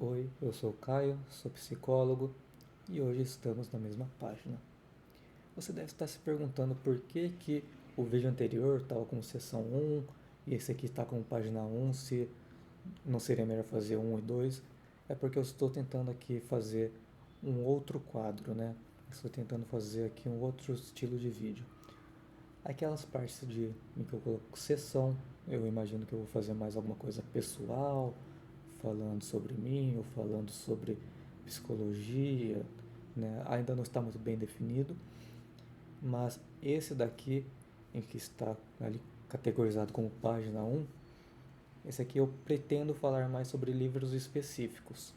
Oi, eu sou o Caio, sou psicólogo e hoje estamos na mesma página. Você deve estar se perguntando por que o vídeo anterior estava com seção 1 e esse aqui está com página 1, se não seria melhor fazer 1 e 2. É porque eu estou tentando aqui fazer um outro quadro, né? Estou tentando fazer aqui um outro estilo de vídeo. Aquelas partes em que eu coloco sessão, eu imagino que eu vou fazer mais alguma coisa pessoal, falando sobre mim ou falando sobre psicologia, né? Ainda não está muito bem definido, mas esse daqui, em que está ali categorizado como página 1, esse aqui eu pretendo falar mais sobre livros específicos.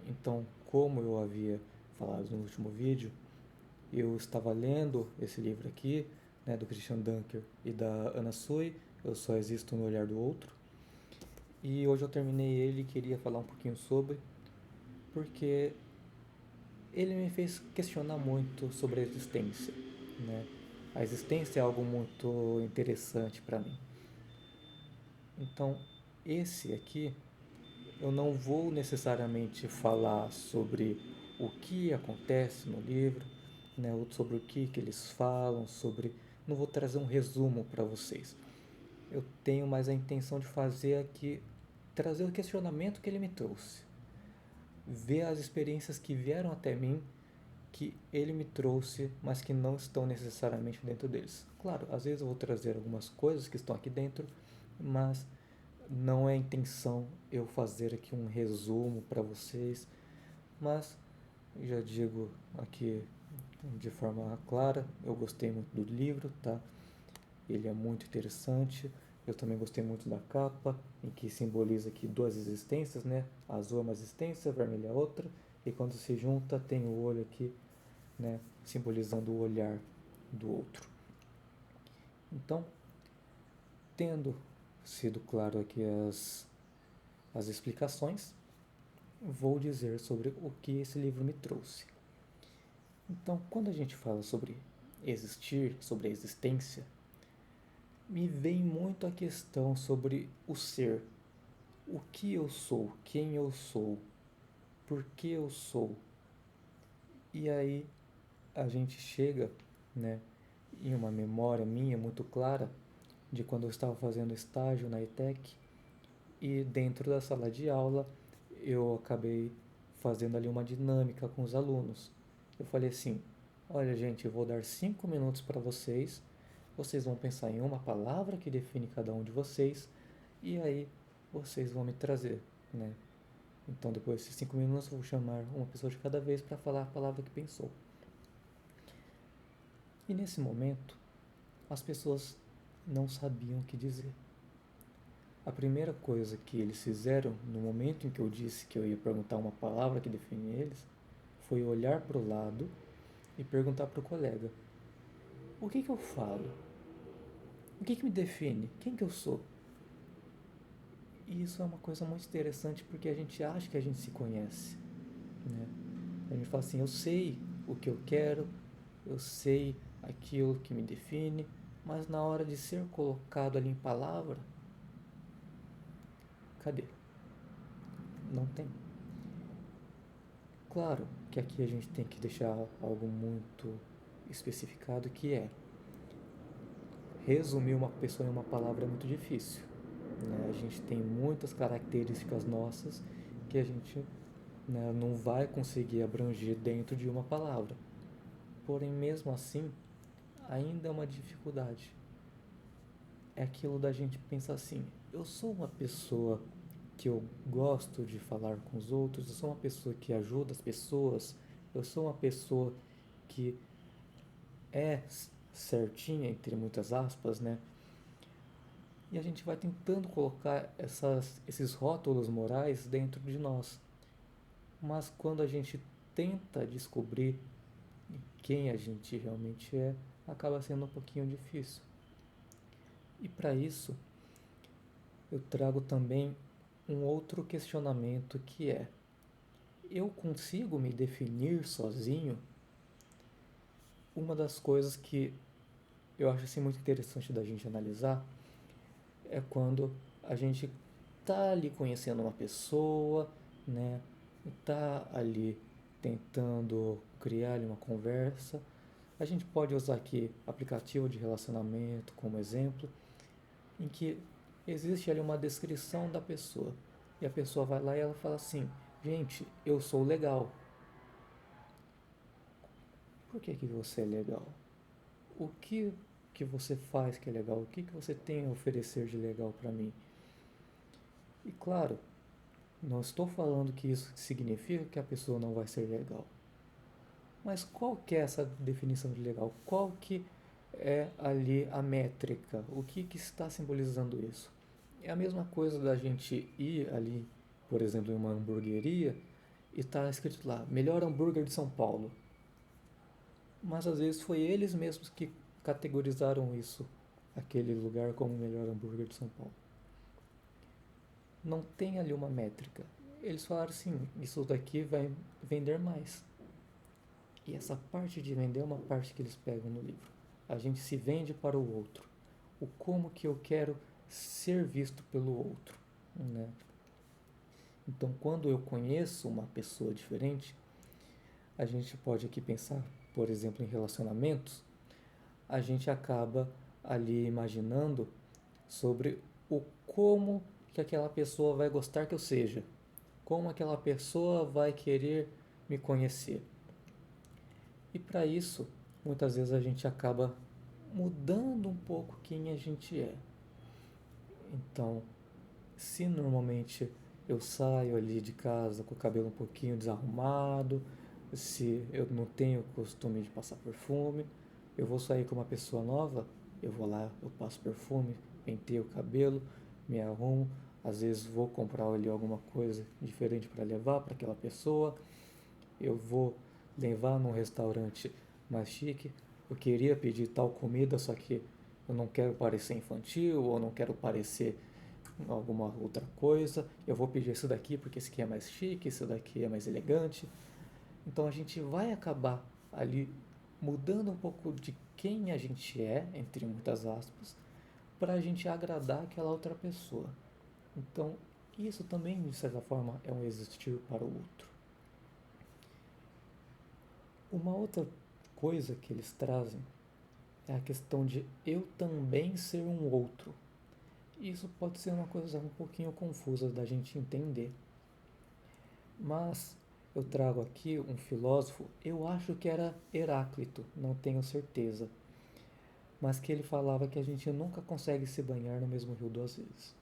Então, como eu havia falado no último vídeo, eu estava lendo esse livro aqui, né, do Christian Dunker e da Anna Sui, Eu Só Existo no Olhar do Outro. E hoje eu terminei ele e queria falar um pouquinho sobre, porque ele me fez questionar muito sobre a existência, né? A existência é algo muito interessante para mim. Então, esse aqui eu não vou necessariamente falar sobre o que acontece no livro, né, ou sobre o que eles falam, sobre. Não vou trazer um resumo para vocês. Eu tenho mais a intenção de fazer aqui, trazer o questionamento que ele me trouxe, ver as experiências que vieram até mim, que ele me trouxe, mas que não estão necessariamente dentro deles. Claro, às vezes eu vou trazer algumas coisas que estão aqui dentro, mas não é a intenção eu fazer aqui um resumo para vocês, mas já digo aqui de forma clara, eu gostei muito do livro, tá? Ele é muito interessante. Eu também gostei muito da capa, em que simboliza aqui duas existências, né? A azul é uma existência, a vermelha é outra, e quando se junta tem o olho aqui, né? Simbolizando o olhar do outro. Então, tendo sido claro aqui as explicações, vou dizer sobre o que esse livro me trouxe. Então, quando a gente fala sobre existir, sobre a existência, me vem muito a questão sobre o ser. O que eu sou, quem eu sou, por que eu sou. E aí a gente chega, né, em uma memória minha muito clara de quando eu estava fazendo estágio na ETEC e dentro da sala de aula eu acabei fazendo ali uma dinâmica com os alunos. Eu falei assim: olha, gente, eu vou dar 5 minutos para vocês. Vocês vão pensar em uma palavra que define cada um de vocês e aí vocês vão me trazer, né? Então, depois desses 5 minutos, eu vou chamar uma pessoa de cada vez para falar a palavra que pensou. E nesse momento, as pessoas não sabiam o que dizer. A primeira coisa que eles fizeram no momento em que eu disse que eu ia perguntar uma palavra que define eles foi olhar para o lado e perguntar para o colega: o que eu falo? O que me define? Quem que eu sou? E isso é uma coisa muito interessante porque a gente acha que a gente se conhece, né? A gente fala assim: eu sei o que eu quero, eu sei aquilo que me define, mas na hora de ser colocado ali em palavra, cadê? Não tem. Claro que aqui a gente tem que deixar algo muito especificado, que é resumir uma pessoa em uma palavra é muito difícil, né? A gente tem muitas características nossas que a gente, né, não vai conseguir abranger dentro de uma palavra. Porém, mesmo assim, ainda é uma dificuldade. É aquilo da gente pensar assim: eu sou uma pessoa que eu gosto de falar com os outros, eu sou uma pessoa que ajuda as pessoas, eu sou uma pessoa que é certinha, entre muitas aspas, né? E a gente vai tentando colocar esses rótulos morais dentro de nós. Mas quando a gente tenta descobrir quem a gente realmente é, acaba sendo um pouquinho difícil. E para isso, eu trago também um outro questionamento que é: eu consigo me definir sozinho? Uma das coisas que eu acho assim muito interessante da gente analisar é quando a gente tá ali conhecendo uma pessoa, né? está ali tentando criar ali uma conversa. A gente pode usar aqui aplicativo de relacionamento como exemplo, em que existe ali uma descrição da pessoa. E a pessoa vai lá e ela fala assim: gente, eu sou legal. Por que você é legal? O que você faz que é legal? O que você tem a oferecer de legal para mim? E claro, não estou falando que isso significa que a pessoa não vai ser legal. Mas qual que é essa definição de legal? Qual que é ali a métrica? O que está simbolizando isso? É a mesma coisa da gente ir ali, por exemplo, em uma hamburgueria e está escrito lá, melhor hambúrguer de São Paulo. Mas às vezes foi eles mesmos que categorizaram isso, aquele lugar como o melhor hambúrguer de São Paulo. Não tem ali uma métrica. Eles falaram assim, isso daqui vai vender mais. E essa parte de vender é uma parte que eles pegam no livro. A gente se vende para o outro. O como que eu quero ser visto pelo outro, né? Então, quando eu conheço uma pessoa diferente, a gente pode aqui pensar, por exemplo, em relacionamentos, a gente acaba ali imaginando sobre o como que aquela pessoa vai gostar que eu seja, como aquela pessoa vai querer me conhecer. E para isso, muitas vezes a gente acaba mudando um pouco quem a gente é. Então, se normalmente eu saio ali de casa com o cabelo um pouquinho desarrumado, se eu não tenho costume de passar perfume, eu vou sair com uma pessoa nova, eu vou lá, eu passo perfume, penteio o cabelo, me arrumo, às vezes vou comprar ali alguma coisa diferente para levar para aquela pessoa, eu vou levar num restaurante mais chique, eu queria pedir tal comida, só que eu não quero parecer infantil ou não quero parecer alguma outra coisa, eu vou pedir isso daqui porque esse aqui é mais chique, esse daqui é mais elegante. Então a gente vai acabar ali mudando um pouco de quem a gente é, entre muitas aspas, para a gente agradar aquela outra pessoa. Então isso também, de certa forma, é um existir para o outro. Uma outra coisa que eles trazem é a questão de eu também ser um outro. Isso pode ser uma coisa um pouquinho confusa da gente entender. Mas eu trago aqui um filósofo, eu acho que era Heráclito, não tenho certeza, mas que ele falava que a gente nunca consegue se banhar no mesmo rio duas vezes.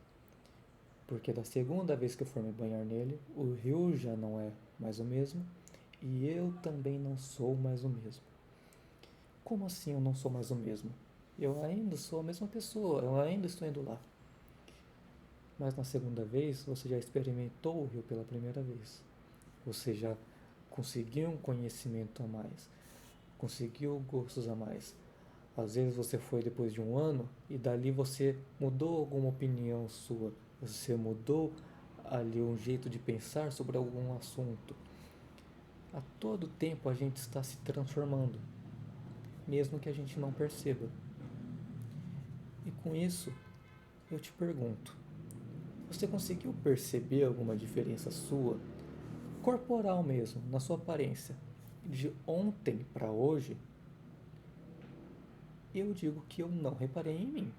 Porque da segunda vez que eu for me banhar nele, o rio já não é mais o mesmo e eu também não sou mais o mesmo. Como assim eu não sou mais o mesmo? Eu ainda sou a mesma pessoa, eu ainda estou indo lá. Mas na segunda vez você já experimentou o rio pela primeira vez. Você já conseguiu um conhecimento a mais, conseguiu gostos a mais. Às vezes você foi depois de um ano e dali você mudou alguma opinião sua, você mudou ali um jeito de pensar sobre algum assunto. A todo tempo a gente está se transformando, mesmo que a gente não perceba. E com isso, eu te pergunto: você conseguiu perceber alguma diferença sua, corporal mesmo, na sua aparência, de ontem para hoje? Eu digo que eu não reparei em mim,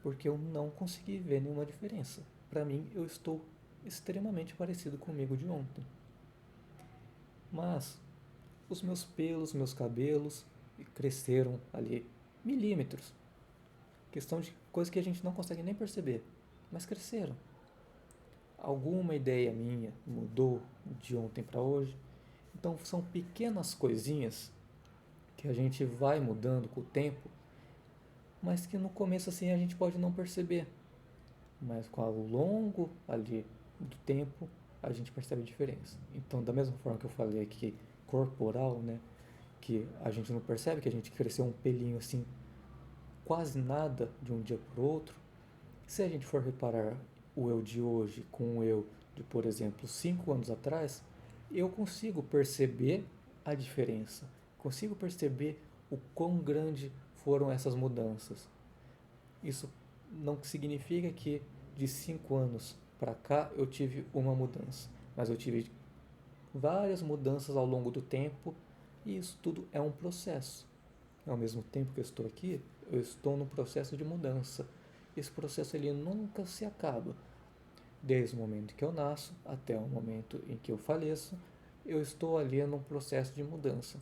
porque eu não consegui ver nenhuma diferença. Para mim, eu estou extremamente parecido comigo de ontem. Mas os meus pelos, meus cabelos cresceram ali milímetros. Questão de coisa que a gente não consegue nem perceber, mas cresceram. Alguma ideia minha mudou de ontem para hoje. Então são pequenas coisinhas que a gente vai mudando com o tempo, mas que no começo assim a gente pode não perceber. Mas com o longo ali do tempo a gente percebe a diferença. Então, da mesma forma que eu falei aqui, corporal, né, que a gente não percebe que a gente cresceu um pelinho assim, quase nada de um dia para o outro. Se a gente for reparar o eu de hoje com o eu de, por exemplo, 5 anos atrás, eu consigo perceber a diferença, consigo perceber o quão grande foram essas mudanças. Isso não significa que de 5 anos para cá eu tive uma mudança, mas eu tive várias mudanças ao longo do tempo e isso tudo é um processo. Ao mesmo tempo que eu estou aqui, eu estou num processo de mudança. Esse processo ele nunca se acaba. Desde o momento que eu nasço até o momento em que eu faleço, eu estou ali num processo de mudança.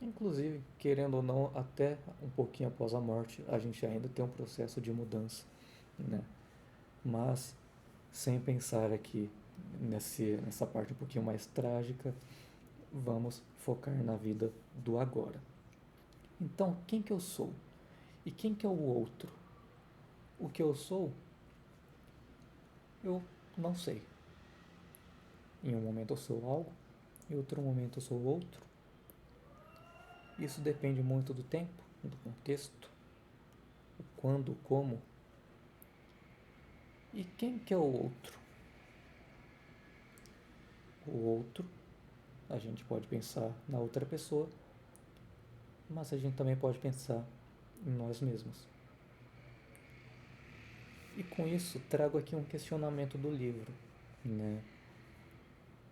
Inclusive, querendo ou não, até um pouquinho após a morte, a gente ainda tem um processo de mudança, né? Mas, sem pensar aqui nessa parte um pouquinho mais trágica, vamos focar na vida do agora. Então, quem que eu sou? E quem que é o outro? O que eu sou, eu não sei. Em um momento eu sou algo, em outro momento eu sou outro. Isso depende muito do tempo, do contexto, o quando, o como. E quem que é o outro? O outro, a gente pode pensar na outra pessoa, mas a gente também pode pensar em nós mesmos. E com isso trago aqui um questionamento do livro, né?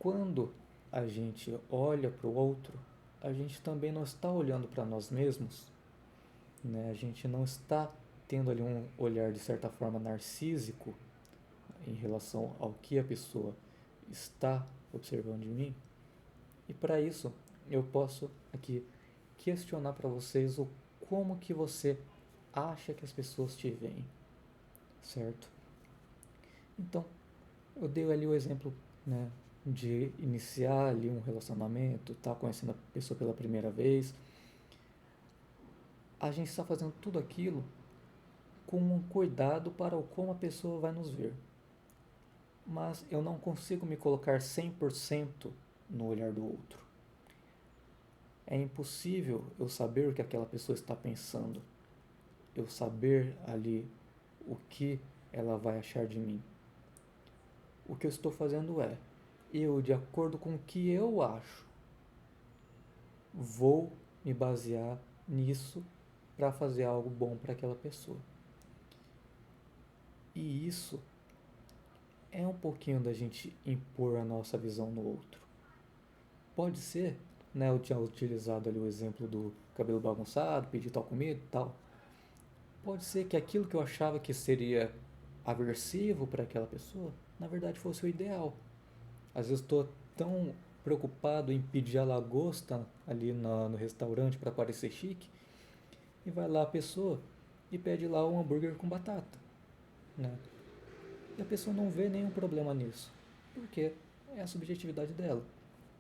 Quando a gente olha para o outro, a gente também não está olhando para nós mesmos, né? A gente não está tendo ali um olhar de certa forma narcísico em relação ao que a pessoa está observando de mim. E para isso, eu posso aqui questionar para vocês o como que você acha que as pessoas te veem, certo? Então, eu dei ali o exemplo, né, de iniciar ali um relacionamento, tá conhecendo a pessoa pela primeira vez. A gente está fazendo tudo aquilo com um cuidado para o como a pessoa vai nos ver. Mas eu não consigo me colocar 100% no olhar do outro. É impossível eu saber o que aquela pessoa está pensando, eu saber ali o que ela vai achar de mim. O que eu estou fazendo é, eu, de acordo com o que eu acho, vou me basear nisso para fazer algo bom para aquela pessoa. E isso é um pouquinho da gente impor a nossa visão no outro. Pode ser, né, eu tinha utilizado ali o exemplo do cabelo bagunçado, pedir tal comida e tal. Pode ser que aquilo que eu achava que seria aversivo para aquela pessoa, na verdade fosse o ideal. Às vezes estou tão preocupado em pedir a lagosta ali no restaurante para parecer chique, e vai lá a pessoa e pede lá um hambúrguer com batata, né? E a pessoa não vê nenhum problema nisso, porque é a subjetividade dela.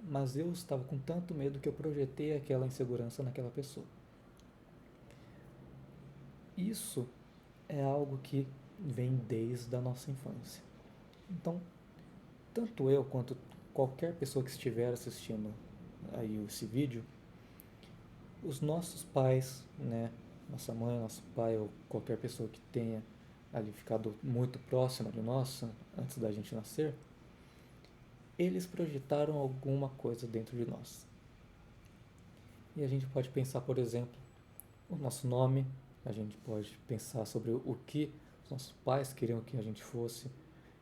Mas eu estava com tanto medo que eu projetei aquela insegurança naquela pessoa. Isso é algo que vem desde a nossa infância. Então, tanto eu quanto qualquer pessoa que estiver assistindo aí esse vídeo, os nossos pais, né, nossa mãe, nosso pai ou qualquer pessoa que tenha ali ficado muito próxima de nós antes da gente nascer, eles projetaram alguma coisa dentro de nós. E a gente pode pensar, por exemplo, o nosso nome, a gente pode pensar sobre o que os nossos pais queriam que a gente fosse.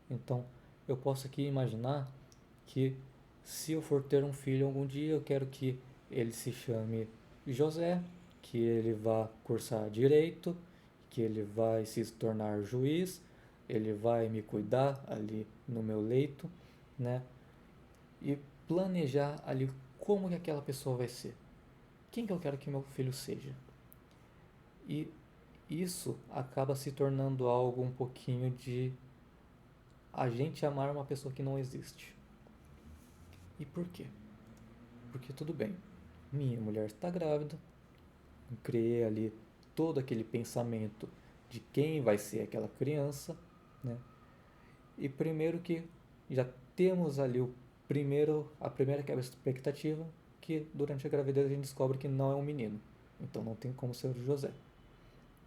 Então, eu posso aqui imaginar que se eu for ter um filho algum dia, eu quero que ele se chame José, que ele vá cursar direito, que ele vai se tornar juiz, ele vai me cuidar ali no meu leito, né? E planejar ali como que aquela pessoa vai ser. Quem que eu quero que meu filho seja? E isso acaba se tornando algo um pouquinho de a gente amar uma pessoa que não existe. E por quê? Porque tudo bem, minha mulher está grávida, eu criei ali todo aquele pensamento de quem vai ser aquela criança, né? E primeiro que já temos ali a primeira quebra de expectativa, que durante a gravidez a gente descobre que não é um menino. Então não tem como ser o José.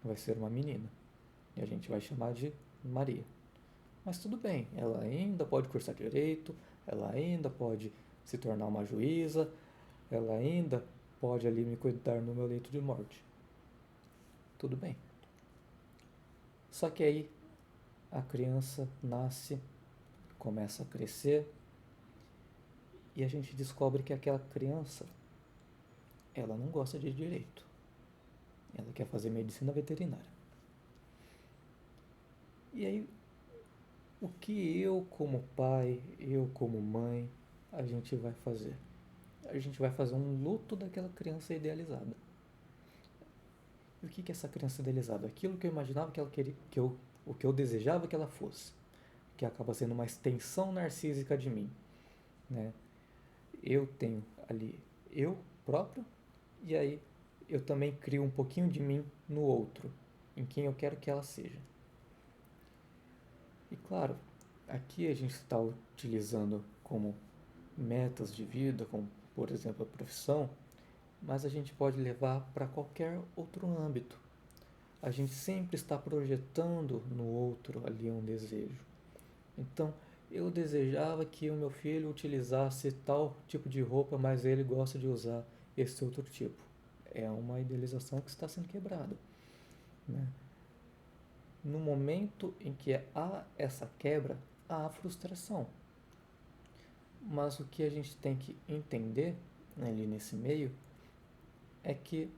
Vai ser uma menina. E a gente vai chamar de Maria. Mas tudo bem, ela ainda pode cursar direito, ela ainda pode se tornar uma juíza, ela ainda pode ali me cuidar no meu leito de morte. Tudo bem. Só que aí a criança nasce, começa a crescer e a gente descobre que aquela criança, ela não gosta de direito. Ela quer fazer medicina veterinária. E aí, o que eu como pai, eu como mãe, a gente vai fazer? A gente vai fazer um luto daquela criança idealizada. E o que é essa criança idealizada? Aquilo que eu imaginava que ela queria, o que eu desejava que ela fosse, que acaba sendo uma extensão narcísica de mim, né? Eu tenho ali eu próprio, e aí eu também crio um pouquinho de mim no outro, em quem eu quero que ela seja. E claro, aqui a gente está utilizando como metas de vida, como por exemplo a profissão, mas a gente pode levar para qualquer outro âmbito. A gente sempre está projetando no outro ali um desejo. Então, eu desejava que o meu filho utilizasse tal tipo de roupa, mas ele gosta de usar esse outro tipo. É uma idealização que está sendo quebrada, né? No momento em que há essa quebra, há frustração. Mas o que a gente tem que entender ali nesse meio é que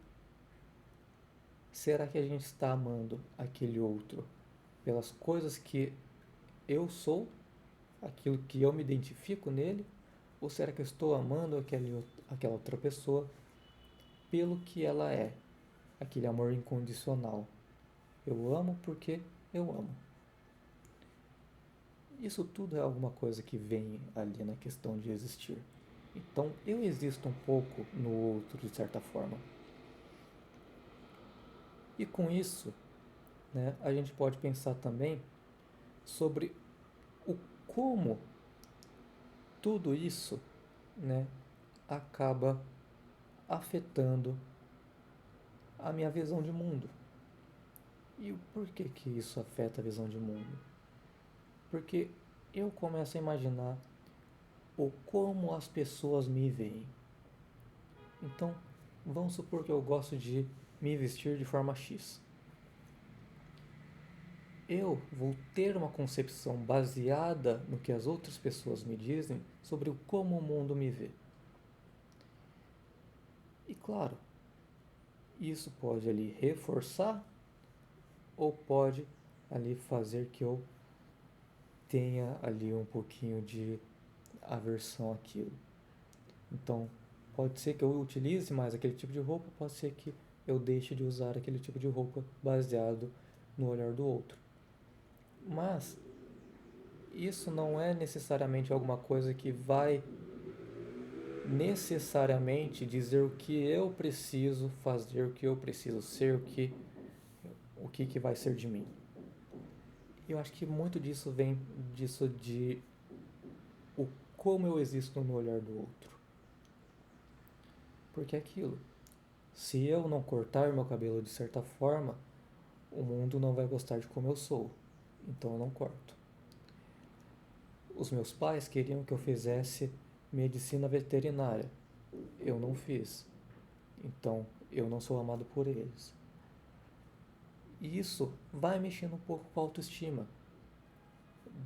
será que a gente está amando aquele outro pelas coisas que eu sou, aquilo que eu me identifico nele, ou será que eu estou amando aquela outra pessoa pelo que ela é, aquele amor incondicional? Eu amo porque eu amo. Isso tudo é alguma coisa que vem ali na questão de existir. Então eu existo um pouco no outro de certa forma. E com isso, né, a gente pode pensar também sobre o como tudo isso, né, acaba afetando a minha visão de mundo. E o porquê que isso afeta a visão de mundo? Porque eu começo a imaginar o como as pessoas me veem. Então, vamos supor que eu gosto de me vestir de forma X. Eu vou ter uma concepção baseada no que as outras pessoas me dizem sobre o como o mundo me vê. E claro, isso pode ali reforçar ou pode ali fazer que eu tenha ali um pouquinho de aversão àquilo. Então, pode ser que eu utilize mais aquele tipo de roupa, pode ser que eu deixe de usar aquele tipo de roupa baseado no olhar do outro. Mas isso não é necessariamente alguma coisa que vai necessariamente dizer o que eu preciso fazer, o que eu preciso ser, o que vai ser de mim. Eu acho que muito disso vem disso de o como eu existo no olhar do outro. Porque é aquilo, se eu não cortar meu cabelo de certa forma, o mundo não vai gostar de como eu sou. Então eu não corto. Os meus pais queriam que eu fizesse medicina veterinária. Eu não fiz. Então eu não sou amado por eles. E isso vai mexendo um pouco com a autoestima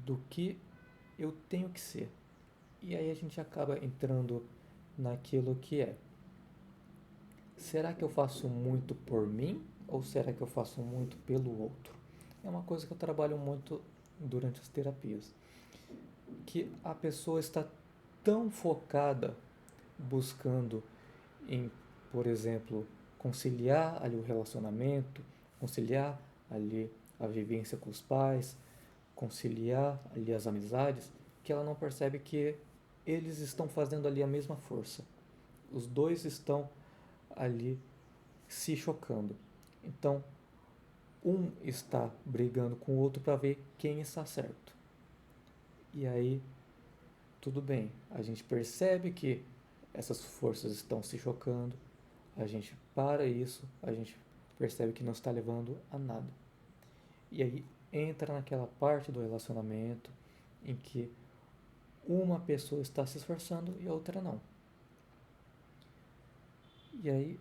do que eu tenho que ser. E aí a gente acaba entrando naquilo que é: será que eu faço muito por mim ou será que eu faço muito pelo outro? É uma coisa que eu trabalho muito durante as terapias. Que a pessoa está tão focada buscando em, por exemplo, conciliar ali o relacionamento, conciliar ali a vivência com os pais, conciliar ali as amizades, que ela não percebe que eles estão fazendo ali a mesma força. Os dois estão ali se chocando. Então, um está brigando com o outro para ver quem está certo. E aí, tudo bem, a gente percebe que essas forças estão se chocando, a gente para isso, a gente percebe que não está levando a nada. E aí entra naquela parte do relacionamento em que uma pessoa está se esforçando e a outra não. E aí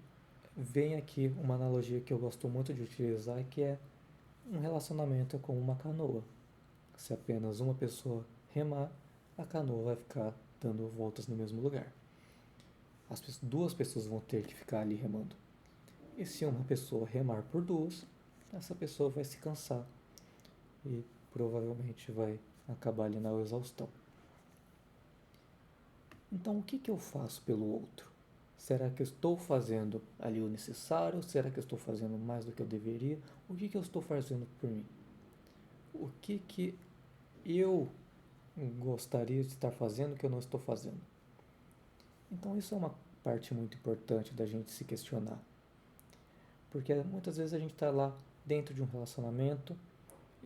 vem aqui uma analogia que eu gosto muito de utilizar, que é um relacionamento é como uma canoa. Se apenas uma pessoa remar, a canoa vai ficar dando voltas no mesmo lugar. Duas pessoas vão ter que ficar ali remando. E se uma pessoa remar por duas, essa pessoa vai se cansar e provavelmente vai acabar ali na exaustão. Então, o que eu faço pelo outro? Será que eu estou fazendo ali o necessário? Será que eu estou fazendo mais do que eu deveria? O que eu estou fazendo por mim? O que eu gostaria de estar fazendo que eu não estou fazendo? Então, isso é uma parte muito importante da gente se questionar. Porque muitas vezes a gente está lá dentro de um relacionamento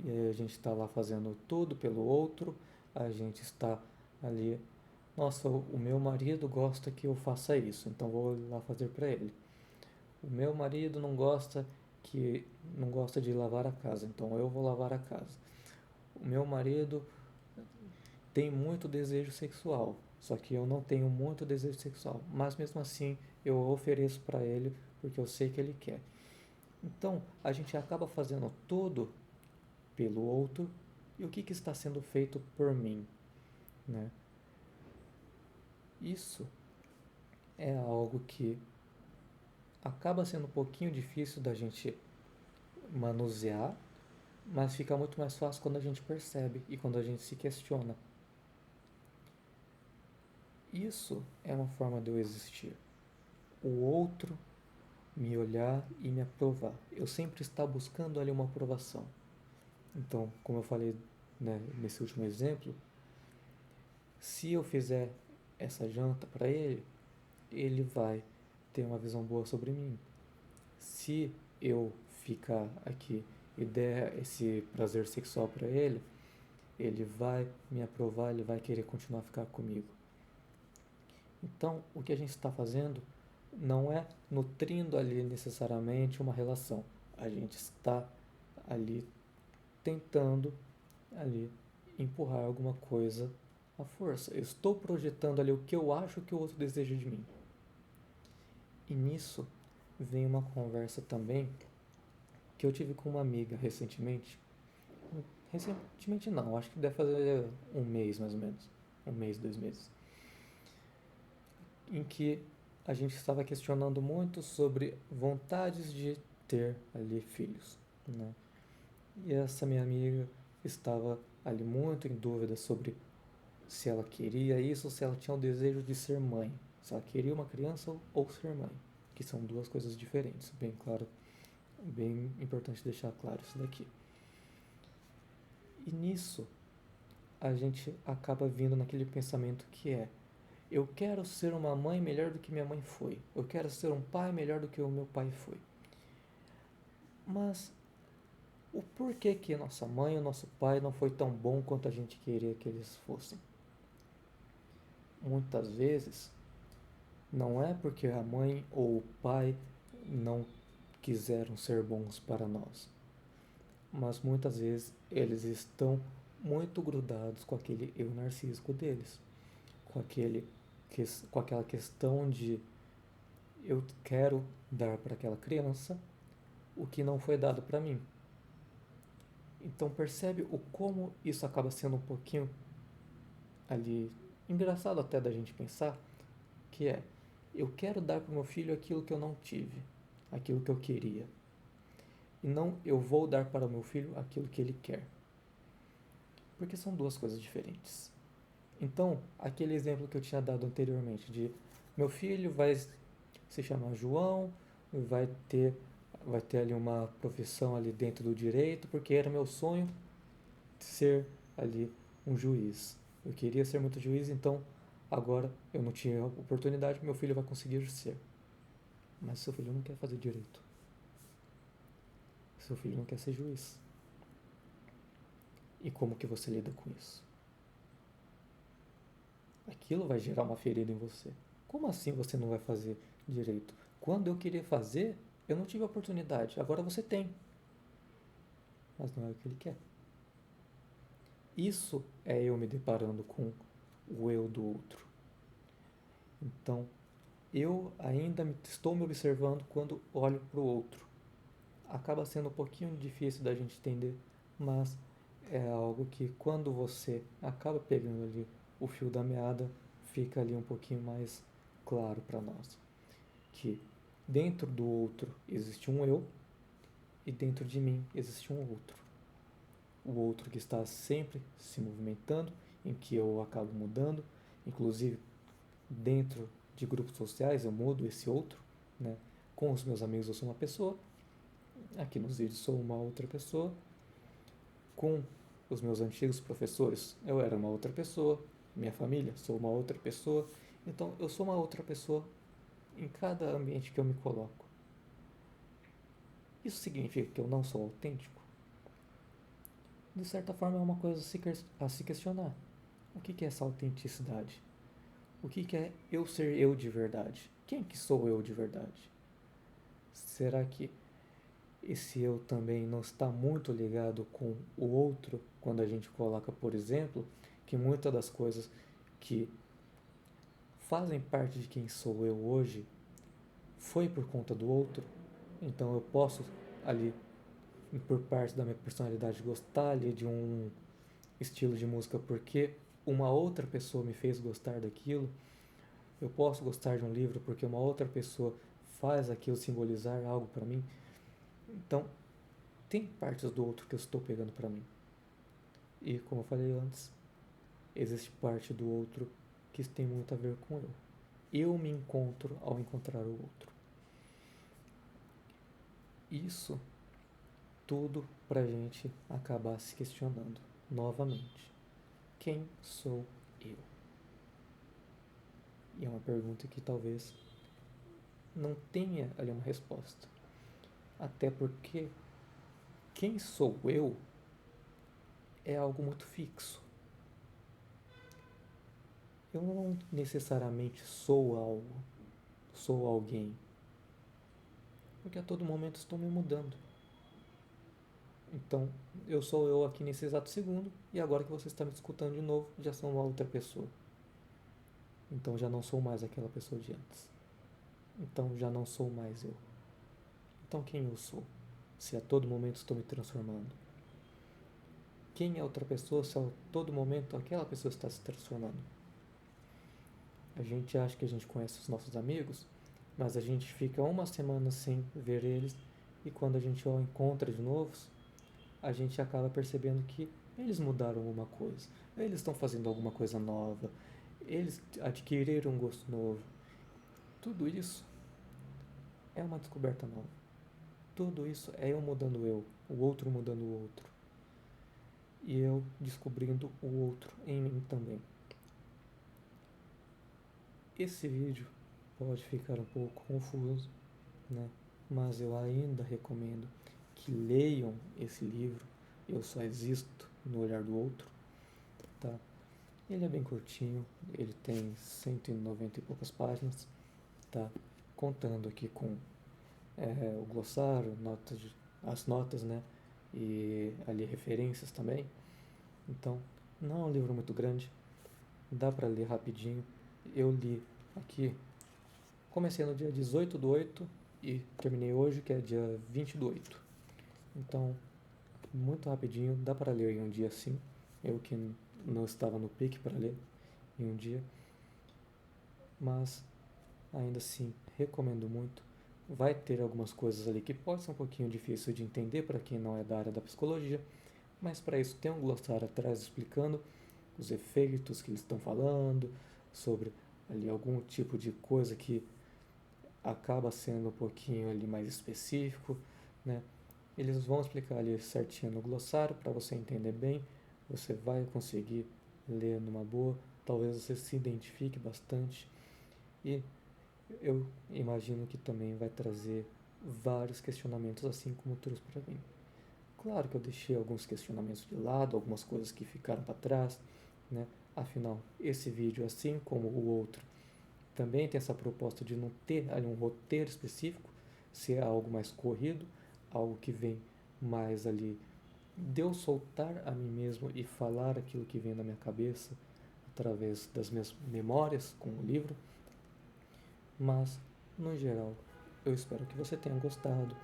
e a gente está lá fazendo tudo pelo outro, a gente está ali, nossa, o meu marido gosta que eu faça isso, então vou lá fazer para ele. O meu marido não gosta de lavar a casa, então eu vou lavar a casa. O meu marido tem muito desejo sexual, só que eu não tenho muito desejo sexual, mas mesmo assim eu ofereço para ele porque eu sei que ele quer. Então a gente acaba fazendo tudo pelo outro e o que está sendo feito por mim, né? Isso é algo que acaba sendo um pouquinho difícil da gente manusear, mas fica muito mais fácil quando a gente percebe e quando a gente se questiona. Isso é uma forma de eu existir. O outro me olhar e me aprovar. Eu sempre estou buscando ali uma aprovação. Então, como eu falei, né, nesse último exemplo, se eu fizer essa janta para ele, ele vai ter uma visão boa sobre mim. Se eu ficar aqui e der esse prazer sexual para ele, ele vai me aprovar, ele vai querer continuar a ficar comigo. Então, o que a gente está fazendo não é nutrindo ali necessariamente uma relação. A gente está ali tentando ali empurrar alguma coisa à força. Eu estou projetando ali o que eu acho que o outro deseja de mim. E nisso vem uma conversa também que eu tive com uma amiga recentemente. Recentemente não, acho que deve fazer um mês mais ou menos. Um mês, 2 meses. Em que a gente estava questionando muito sobre vontades de ter ali filhos, né? E essa minha amiga estava ali muito em dúvida sobre se ela queria isso, se ela tinha o desejo de ser mãe, se ela queria uma criança ou ser mãe, que são duas coisas diferentes, bem claro, bem importante deixar claro isso daqui. E nisso a gente acaba vindo naquele pensamento que é: eu quero ser uma mãe melhor do que minha mãe foi, eu quero ser um pai melhor do que o meu pai foi. Mas o porquê que nossa mãe ou nosso pai não foi tão bom quanto a gente queria que eles fossem? Muitas vezes não é porque a mãe ou o pai não quiseram ser bons para nós, mas muitas vezes eles estão muito grudados com aquele eu narcísico deles, com com aquela questão de eu quero dar para aquela criança o que não foi dado para mim. Então percebe o como isso acaba sendo um pouquinho ali engraçado até da gente pensar, que é: eu quero dar para o meu filho aquilo que eu não tive, aquilo que eu queria. E não eu vou dar para o meu filho aquilo que ele quer. Porque são duas coisas diferentes. Então, aquele exemplo que eu tinha dado anteriormente de meu filho vai se chamar João, vai ter vai ter ali uma profissão ali dentro do direito, porque era meu sonho ser ali um juiz. Eu queria ser muito juiz, então agora eu não tinha oportunidade, meu filho vai conseguir ser. Mas seu filho não quer fazer direito. Seu filho não quer ser juiz. E como que você lida com isso? Aquilo vai gerar uma ferida em você. Como assim você não vai fazer direito? Quando eu queria fazer, eu não tive oportunidade. Agora você tem. Mas não é o que ele quer. Isso é eu me deparando com o eu do outro. Então, eu ainda estou me observando quando olho para o outro. Acaba sendo um pouquinho difícil da gente entender, mas é algo que quando você acaba pegando ali o fio da meada, fica ali um pouquinho mais claro para nós que dentro do outro existe um eu e dentro de mim existe um outro. O outro que está sempre se movimentando, em que eu acabo mudando, inclusive dentro de grupos sociais eu mudo esse outro, né? Com os meus amigos eu sou uma pessoa, aqui nos vídeos sou uma outra pessoa, com os meus antigos professores eu era uma outra pessoa, minha família sou uma outra pessoa, então eu sou uma outra pessoa em cada ambiente que eu me coloco. Isso significa que eu não sou autêntico? De certa forma é uma coisa a se questionar. O que é essa autenticidade? O que é eu ser eu de verdade? Quem que sou eu de verdade? Será que esse eu também não está muito ligado com o outro quando a gente coloca, por exemplo, que muitas das coisas que fazem parte de quem sou eu hoje foi por conta do outro? Então eu posso ali, por parte da minha personalidade, gostar ali de um estilo de música porque uma outra pessoa me fez gostar daquilo. Eu posso gostar de um livro porque uma outra pessoa faz aquilo simbolizar algo para mim. Então, tem partes do outro que eu estou pegando para mim. E como eu falei antes, existe parte do outro que tem muito a ver com eu. Eu me encontro ao encontrar o outro. Isso tudo pra gente acabar se questionando novamente. Quem sou eu? E é uma pergunta que talvez não tenha ali uma resposta. Até porque quem sou eu é algo muito fixo. Eu não necessariamente sou algo, sou alguém, porque a todo momento estou me mudando. Então, eu sou eu aqui nesse exato segundo, e agora que você está me escutando de novo, já sou uma outra pessoa. Então já não sou mais aquela pessoa de antes. Então já não sou mais eu. Então quem eu sou? Se a todo momento estou me transformando. Quem é outra pessoa se a todo momento aquela pessoa está se transformando? A gente acha que a gente conhece os nossos amigos, mas a gente fica uma semana sem ver eles e quando a gente os encontra de novo, a gente acaba percebendo que eles mudaram alguma coisa, eles estão fazendo alguma coisa nova, eles adquiriram um gosto novo. Tudo isso é uma descoberta nova. Tudo isso é eu mudando eu, o outro mudando o outro. E eu descobrindo o outro em mim também. Esse vídeo pode ficar um pouco confuso, né? Mas eu ainda recomendo que leiam esse livro. Eu só existo no olhar do outro, tá? Ele é bem curtinho, ele tem 190 e poucas páginas, tá? Contando aqui com o glossário, as notas, né? E ali referências também. Então, não é um livro muito grande, dá para ler rapidinho. Eu li aqui, comecei no dia 18/8 e terminei hoje, que é dia 20/8. Então, muito rapidinho, dá para ler em um dia sim. Eu que não estava no pique para ler em um dia, mas ainda assim recomendo muito. Vai ter algumas coisas ali que pode ser um pouquinho difícil de entender para quem não é da área da psicologia, mas para isso tem um glossário atrás explicando os efeitos que eles estão falando, sobre ali algum tipo de coisa que acaba sendo um pouquinho ali mais específico, né? Eles vão explicar ali certinho no glossário para você entender bem, você vai conseguir ler numa boa, talvez você se identifique bastante e eu imagino que também vai trazer vários questionamentos assim como trouxe para mim. Claro que eu deixei alguns questionamentos de lado, algumas coisas que ficaram para trás, né? Afinal, esse vídeo, assim como o outro, também tem essa proposta de não ter ali um roteiro específico, ser algo mais corrido, algo que vem mais ali de eu soltar a mim mesmo e falar aquilo que vem na minha cabeça através das minhas memórias com o livro. Mas, no geral, eu espero que você tenha gostado,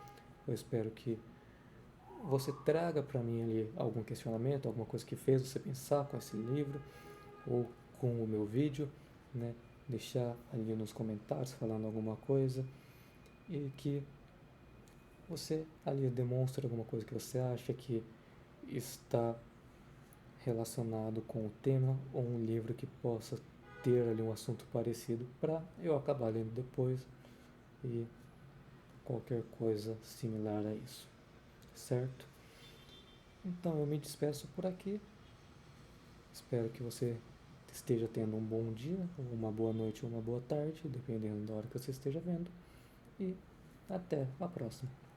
eu espero que você traga para mim ali algum questionamento, alguma coisa que fez você pensar com esse livro ou com o meu vídeo, né? Deixar ali nos comentários falando alguma coisa e que você ali demonstre alguma coisa que você acha que está relacionado com o tema ou um livro que possa ter ali um assunto parecido para eu acabar lendo depois e qualquer coisa similar a isso, certo? Então eu me despeço por aqui. Espero que você esteja tendo um bom dia, ou uma boa noite ou uma boa tarde, dependendo da hora que você esteja vendo. E até a próxima.